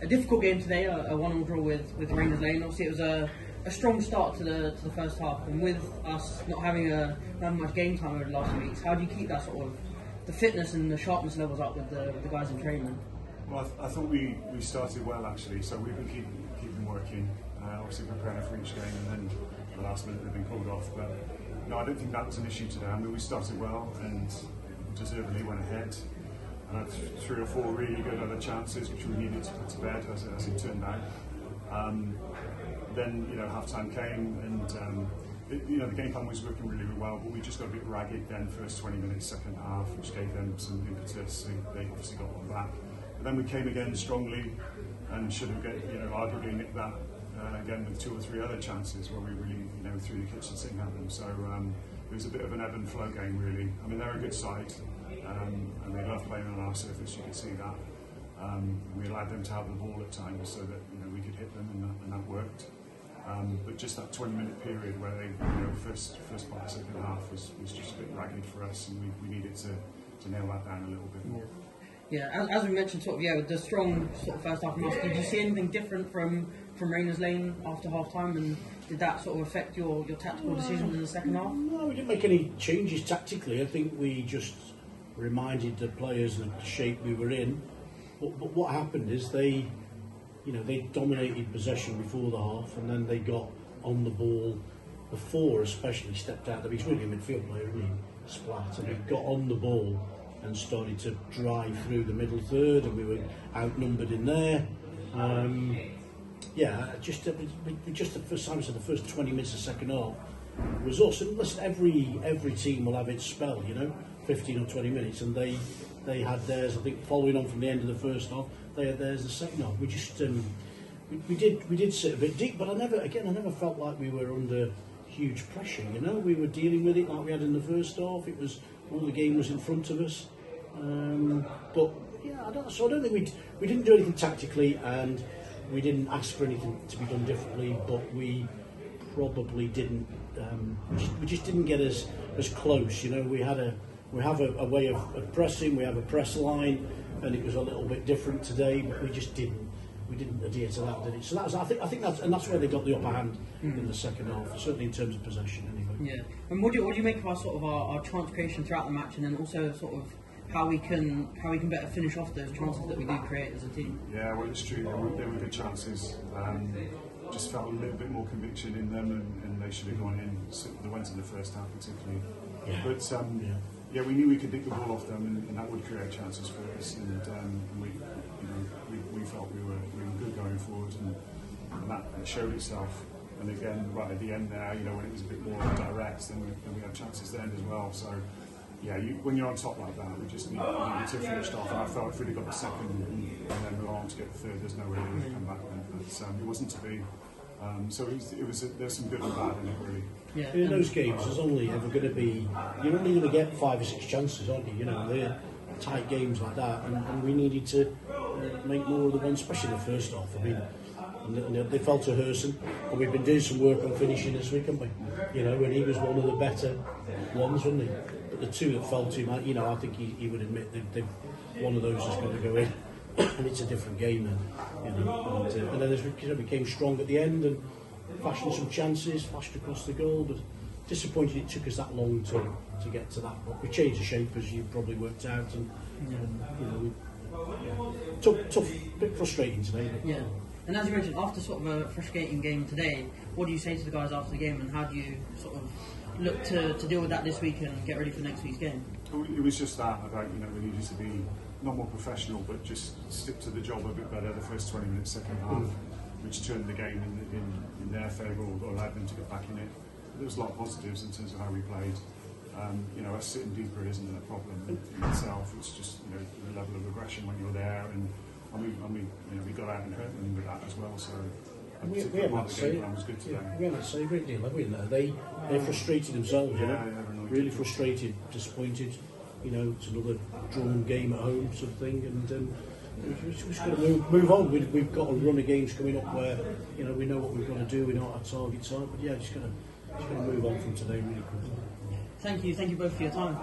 difficult game today, a 1-1 draw with Rayners Lane. Obviously, it was a strong start to the first half, and with us not having much game time over the last few weeks, how do you keep that sort of the fitness and the sharpness levels up with the guys in training? Well, I thought we started well actually, so we've been keeping working, obviously preparing for each game, and then at the last minute they've been called off. But no, I don't think that was an issue today. I mean, we started well and deservedly went ahead. And had 3 or 4 really good other chances which we needed to put to bed, as it turned out. Then half-time came, and the game plan was working really well, but we just got a bit ragged then first 20 minutes, second half, which gave them some impetus. So they obviously got one back. But then we came again strongly, and should have arguably nicked that again with 2 or 3 other chances where we really threw the kitchen sink at them. So it was a bit of an ebb and flow game really. I mean, they're a good side. And they love playing on our surface, you could see that. We allowed them to have the ball at times so that we could hit them, and that worked. But just that 20-minute period where they, first part of the second half was just a bit ragged for us, and we needed to nail that down a little bit more. Yeah, as we mentioned, with the strong first half from us, did you see anything different from Rayners Lane after half time, and did that sort of affect your tactical decisions in the second half? No, we didn't make any changes tactically. I think we just reminded the players of the shape we were in. But what happened is they dominated possession before the half, and then they got on the ball before, especially stepped out. He's really a midfield player, really, Splat, and he got on the ball and started to drive through the middle third, and we were outnumbered in there. Just the first time, so the first 20 minutes of the second half was us. And listen, every team will have its spell, 15 or 20 minutes, and they had theirs. I think following on from the end of the first half, they had theirs the second half. We just we did sit a bit deep, but I never felt like we were under huge pressure. We were dealing with it like we had in the first half. It was all the game was in front of us. But yeah, I don't think we didn't do anything tactically, and we didn't ask for anything to be done differently. But we probably didn't. We just didn't get as close. We have a way of pressing. We have a press line, and it was a little bit different today. But we just didn't adhere to that, did it? So that's where they got the upper hand in the second half. Certainly in terms of possession, anyway. Yeah. And what do you make of our chance creation throughout the match, and then also how we can better finish off those chances that we do create as a team? Yeah, well, it's true. They were good chances. Just felt a little bit more conviction in them, and they should have gone in. They went in the first half particularly. Yeah. But yeah, we knew we could nick the ball off them, and that would create chances for us. And we felt we were good going forward, and that showed itself. And again, right at the end there, when it was a bit more direct, then we had chances then as well. So yeah, when you're on top like that, we just needed to finish off. And I felt if we'd have got the second and then move on to get the third, there's no way we would come back then. But it wasn't to be. So there's some good and bad in it, really. Yeah. In those games, there's only ever going to be, you're only going to get 5 or 6 chances, aren't you? They're tight games like that, and we needed to make more of the ones, especially in the first half. I mean, and they fell to Herson, and we've been doing some work on finishing this week, haven't we? And he was one of the better ones, wasn't he? But the 2 that fell to him, I think he would admit that one of those is going to go in. And it's a different game then, and then as we became strong at the end and fashioned some chances, flashed across the goal, but disappointed it took us that long to get to that. But we changed the shape, as you probably worked out, and tough, a bit frustrating today. But, yeah. And as you mentioned, after a frustrating game today, what do you say to the guys after the game, and how do you look to deal with that this week and get ready for next week's game? It was just that about we needed to be not more professional, but just stick to the job a bit better the first 20 minutes, second half, which turned the game in their favour or allowed them to get back in it. There was a lot of positives in terms of how we played. Us sitting deeper isn't a problem in itself. It's just the level of aggression when you're there, and we got out and hurt them with that as well. So we haven't to say was good today. We haven't to say a great deal, have we? They're frustrated themselves. Really frustrated, disappointed. It's another drawn game at home, sort of thing, and we've just got to move on. We've got a run of games coming up where we know what we've got to do, we know what our targets are, but yeah, just got to move on from today really quickly. Thank you both for your time.